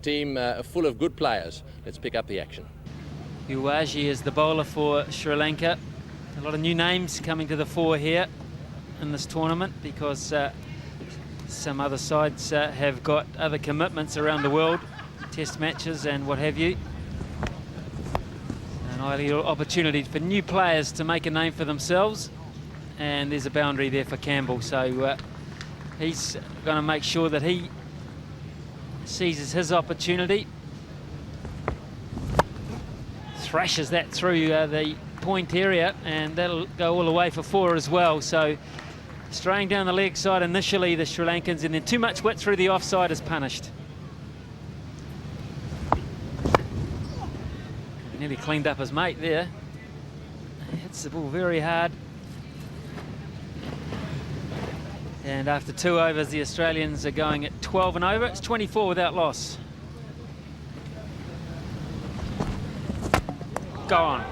Team full of good players. Let's pick up the action. Uwaji is the bowler for Sri Lanka. A lot of new names coming to the fore here in this tournament because some other sides have got other commitments around the world, test matches and what have you. An ideal opportunity for new players to make a name for themselves, and there's a boundary there for Campbell, so he's going to make sure that he seizes his opportunity. Thrashes that through the point area, and that'll go all the way for 4 as well. So straying down the leg side initially, the Sri Lankans, and then too much width through the offside is punished. Nearly cleaned up his mate there. Hits the ball very hard. And after 2 overs, the Australians are going at 12 and over. It's 24 without loss. Gone.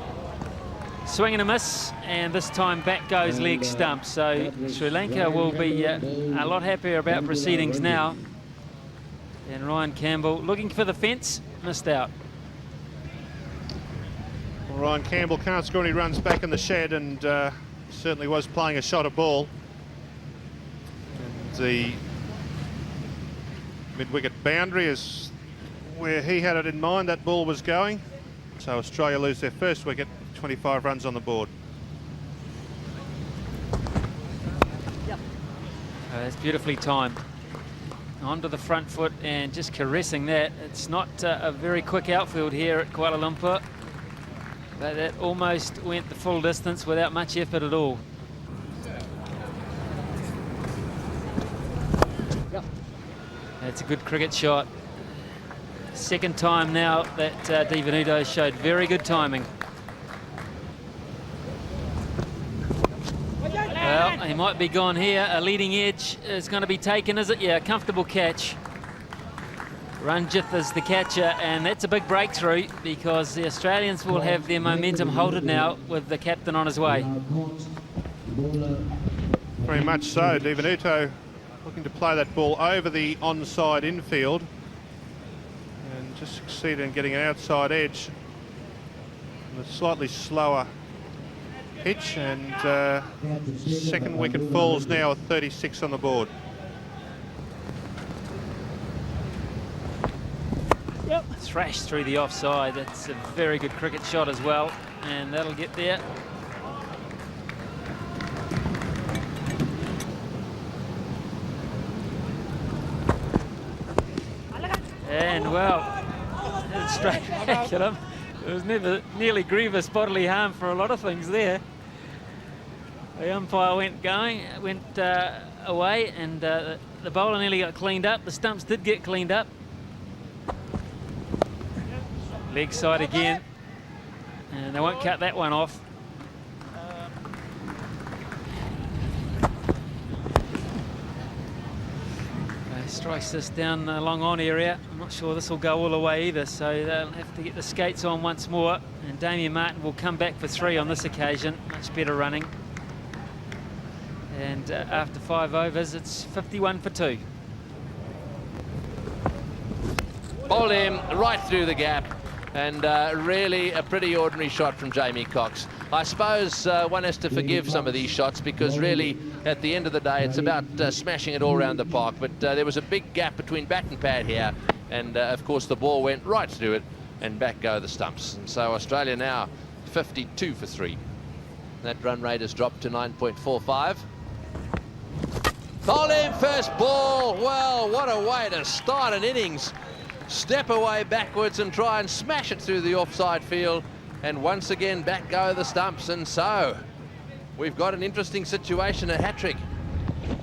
Swing and a miss, and this time back goes leg stump. So Sri Lanka will be a lot happier about proceedings now. And Ryan Campbell looking for the fence, missed out. Well, Ryan Campbell can't score any runs back in the shed, and certainly was playing a shot of ball. The mid-wicket boundary is where he had it in mind that ball was going. So Australia lose their first wicket, 25 runs on the board. That's beautifully timed. Onto the front foot and just caressing that. It's not a very quick outfield here at Kuala Lumpur, but that almost went the full distance without much effort at all. That's a good cricket shot. Second time now that Di Venuto showed very good timing. Well, he might be gone here. A leading edge is going to be taken, is it? Yeah, comfortable catch. Ranjith is the catcher, and that's a big breakthrough because the Australians will have their momentum halted now with the captain on his way. Very much so. Di Venuto looking to play that ball over the onside infield and just succeed in getting an outside edge on a slightly slower pitch, and second wicket falls now with 36 on the board. Yep. Thrashed through the offside. That's a very good cricket shot as well, and that'll get there. And well, straight back at him. There was nearly grievous bodily harm for a lot of things there. The umpire went away, and the bowler nearly got cleaned up. The stumps did get cleaned up. Leg side again, and they won't cut that one off. Strikes this down the long on area. I'm not sure this will go all the way either, so they'll have to get the skates on once more, and Damien Martin will come back for 3 on this occasion. Much better running, and after 5 overs it's 51 for 2. Bowled him right through the gap, and really a pretty ordinary shot from Jamie Cox. I suppose one has to forgive some of these shots because really at the end of the day it's about smashing it all around the park, but there was a big gap between bat and pad here, and of course the ball went right through it, and back go the stumps. And so Australia now 52 for 3. That run rate has dropped to 9.45. Bowled him first ball. Well, what a way to start an innings. Step away backwards and try and smash it through the offside field, and once again back go the stumps. And so we've got an interesting situation, a hat-trick.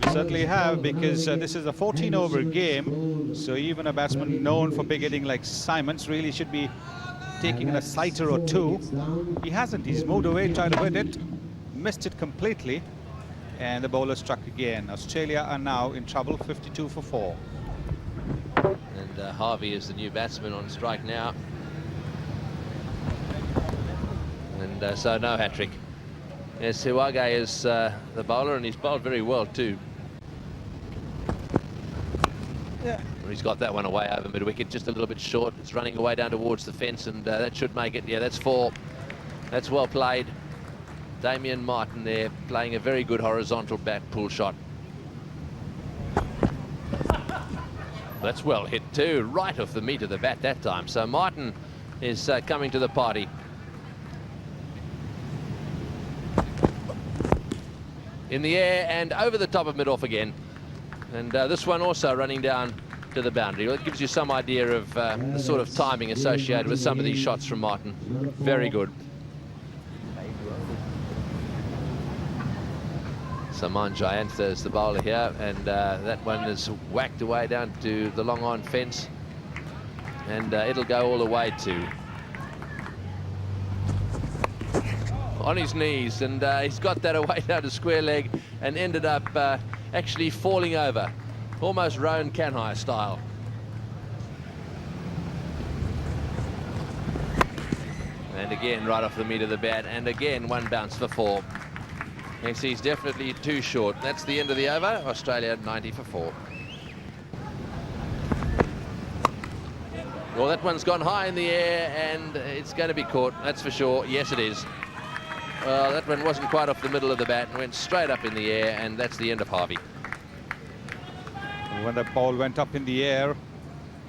We certainly have, because this is a 14-over game, so even a batsman known for big hitting like Simons really should be taking a sighter or 2. He hasn't. He's moved away, tried to hit it, missed it completely, and the bowler struck again. Australia are now in trouble, 52 for 4. And Harvey is the new batsman on strike now. And so no hat-trick. Yes, Siwage is the bowler, and he's bowled very well too. He's got that one away over mid-wicket, just a little bit short. It's running away down towards the fence, and that should make it. Yeah, that's 4. That's well played. Damien Martin there playing a very good horizontal back pull shot. That's well hit too, right off the meat of the bat that time. So Martin is coming to the party. In the air and over the top of mid-off again. And this one also running down to the boundary. Well, it gives you some idea of the sort of timing associated with some of these shots from Martin. Very good. Saman Jayantha is the bowler here, and that one is whacked away down to the long on fence, and it'll go all the way to on his knees, and he's got that away down to square leg and ended up actually falling over, almost Rowan Kanhai style. And again right off the meat of the bat, and again one bounce for 4. Yes, he's definitely too short. That's the end of the over. Australia 90 for 4. Well, that one's gone high in the air, and it's going to be caught, that's for sure. Yes, it is. That one wasn't quite off the middle of the bat and went straight up in the air, and that's the end of Harvey. When the ball went up in the air,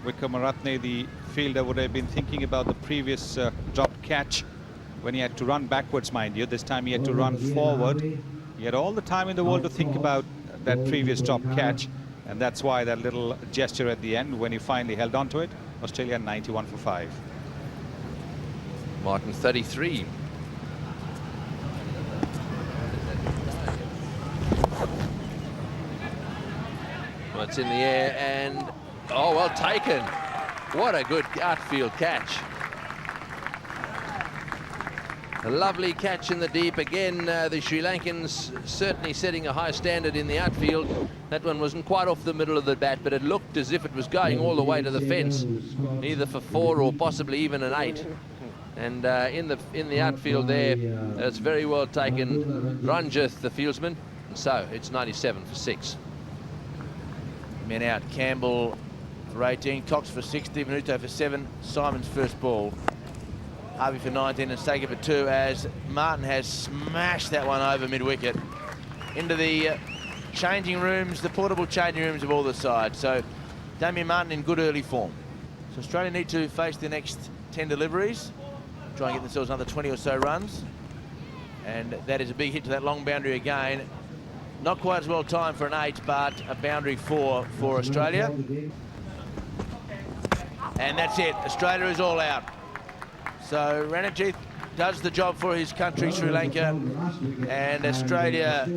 Wickramaratne, the fielder, would have been thinking about the previous drop catch when he had to run backwards, mind you. This time he had to run forward. He had all the time in the world to think about that previous drop catch, and that's why that little gesture at the end when he finally held on to it. Australia 91 for 5. Martin 33. Well, it's in the air, and oh, well taken. What a good outfield catch. A lovely catch in the deep. Again, the Sri Lankans certainly setting a high standard in the outfield. That one wasn't quite off the middle of the bat, but it looked as if it was going all the way to the fence, either for 4 or possibly even an 8. And in the outfield there, it's very well taken. Ranjith, the fieldsman. And so it's 97 for 6. Men out. Campbell for 18, Cox for 6, Divenuto for 7, Simon's first ball. Harvey for 19 and Saker for 2, as Martin has smashed that one over mid-wicket into the changing rooms, the portable changing rooms of all the sides. So Damien Martin in good early form. So Australia need to face the next 10 deliveries, try and get themselves another 20 or so runs. And that is a big hit to that long boundary again. Not quite as well timed for an 8, but a boundary 4 for Australia. And that's it. Australia is all out. So Ranajith does the job for his country, Sri Lanka, and Australia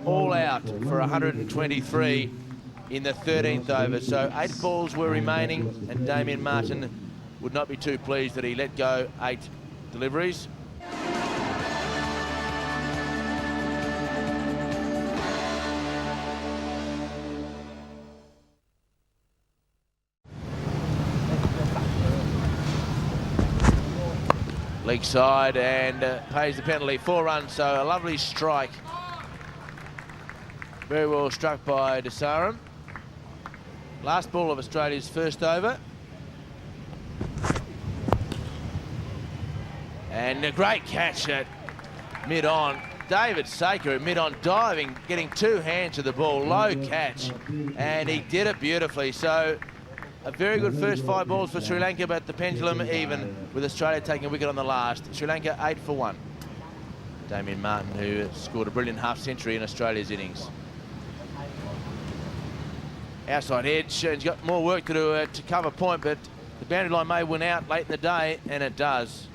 all out for 123 in the 13th over. So 8 balls were remaining, and Damien Martin would not be too pleased that he let go 8 deliveries. Leg side, and pays the penalty. 4 runs, so a lovely strike. Very well struck by Desaram. Last ball of Australia's first over. And a great catch at mid-on. David Saker at mid-on, diving, getting 2 hands to the ball. Low catch, and he did it beautifully. So a very good first 5 balls for Sri Lanka, but the pendulum even with Australia taking a wicket on the last. Sri Lanka 8 for 1. Damien Martin, who scored a brilliant half-century in Australia's innings. Outside edge, and he's got more work to do to cover point, but the boundary line may win out late in the day, and it does.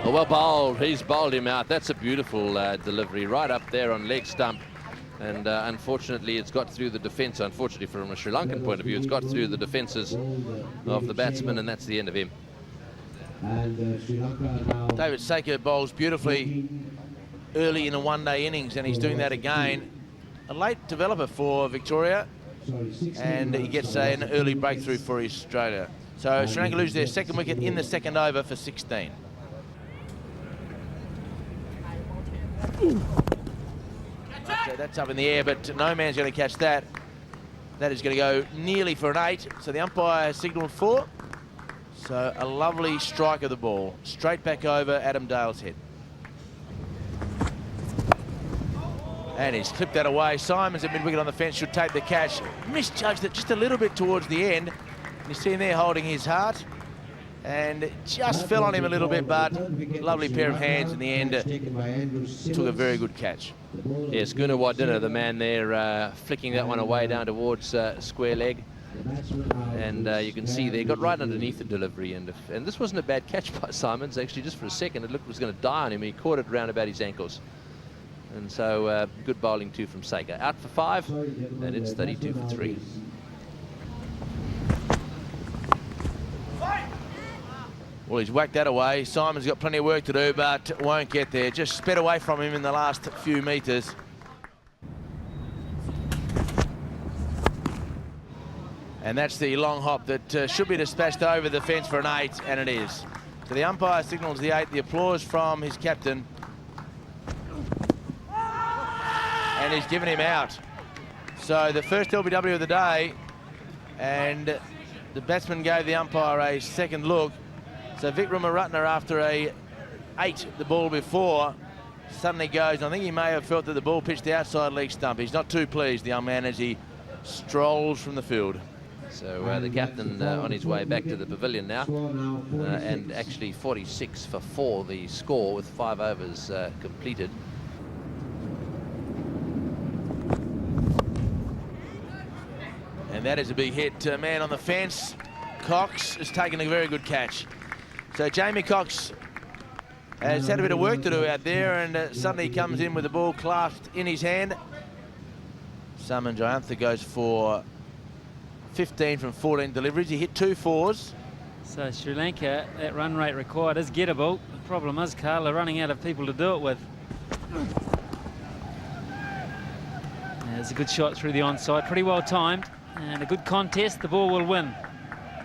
Oh, well bowled. He's bowled him out. That's a beautiful delivery right up there on leg stump. And unfortunately, it's got through the defence. Unfortunately, from a Sri Lankan point of view, it's got through the defences of the batsman, and that's the end of him. David Saker bowls beautifully early in a one-day innings, and he's doing that again. A late developer for Victoria, and he gets an early breakthrough for Australia. So Sri Lanka lose their second wicket in the second over for 16. That's up in the air, but no man's going to catch that. That is going to go nearly for an 8. So the umpire has signalled 4. So a lovely strike of the ball. Straight back over Adam Dale's head. And he's clipped that away. Simons at mid-wicket on the fence should take the catch. Misjudged it just a little bit towards the end. And you see him there holding his heart. And it just fell on him a little bit, but lovely pair of hands in the end. Took a very good catch. Yes, Gunawadina, the man there, flicking that one away down towards square leg. And you can see they got right underneath the delivery. And this wasn't a bad catch by Simons. Actually, just for a second, it looked it was going to die on him. He caught it round about his ankles. And so good bowling too from Saker. Out for 5, and it's 32 for 3. Well, he's whacked that away. Simon's got plenty of work to do, but won't get there. Just sped away from him in the last few metres. And that's the long hop that should be dispatched over the fence for an 8, and it is. So the umpire signals the 8. The applause from his captain. And he's given him out. So the first LBW of the day, and the batsman gave the umpire a second look. So Vikram Maratna, after a 8 the ball before, suddenly goes. I think he may have felt that the ball pitched the outside leg stump. He's not too pleased, the young man, as he strolls from the field. So the captain on his way back to the pavilion now, and actually 46 for 4 the score with 5 overs completed. And that is a big hit. Man on the fence. Cox has taken a very good catch. So Jamie Cox has had a bit of work to do out there, and suddenly he comes in with the ball clasped in his hand. Saman Jayantha goes for 15 from 14 deliveries. He hit 2 4s. So Sri Lanka, that run rate required is gettable. The problem is, Carl, they're running out of people to do it with. There's a good shot through the onside, pretty well timed. And a good contest, the ball will win.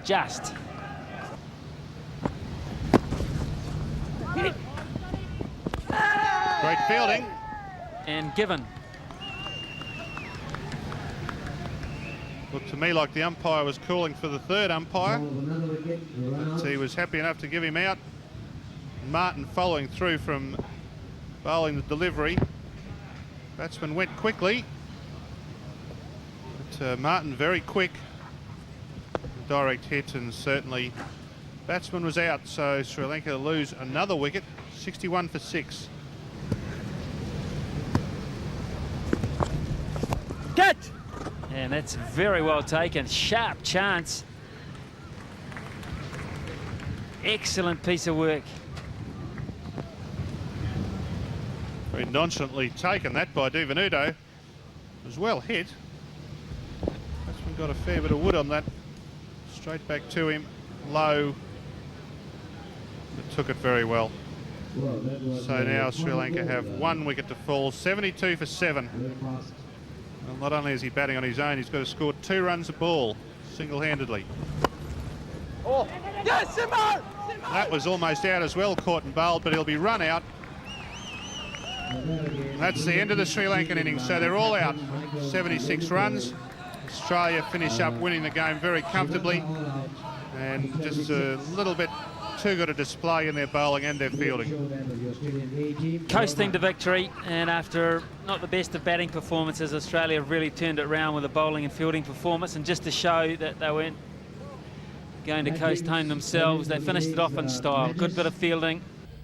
Just. Great fielding. And given. Looked to me like the umpire was calling for the third umpire. But he was happy enough to give him out. Martin following through from bowling the delivery. Batsman went quickly. But Martin very quick. Direct hit, and certainly batsman was out, so Sri Lanka lose another wicket. 61 for 6. Catch! And that's very well taken. Sharp chance. Excellent piece of work. Very nonchalantly taken that by Divenuto. It was well hit. Batsman got a fair bit of wood on that. Straight back to him, low, but took it very well. So now Sri Lanka have 1 wicket to fall, 72 for 7. Well, not only is he batting on his own, he's got to score 2 runs a ball, single-handedly. Oh, yes, Simon! That was almost out as well, caught and bowled, but he'll be run out. That's the end of the Sri Lankan innings, so they're all out. 76 runs. Australia finish up winning the game very comfortably, and just a little bit too good a display in their bowling and their fielding. Coasting to victory, and after not the best of batting performances, Australia have really turned it around with a bowling and fielding performance, and just to show that they weren't going to coast home themselves, they finished it off in style. Good bit of fielding.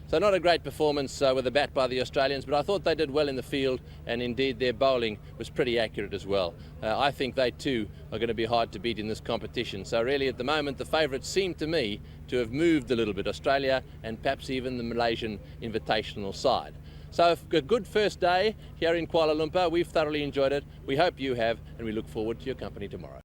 So not a great performance with a bat by the Australians, but I thought they did well in the field, and indeed their bowling was pretty accurate as well. I think they too are going to be hard to beat in this competition. So really at the moment the favourites seem to me to have moved a little bit, Australia and perhaps even the Malaysian invitational side. So a good first day here in Kuala Lumpur. We've thoroughly enjoyed it. We hope you have, and we look forward to your company tomorrow.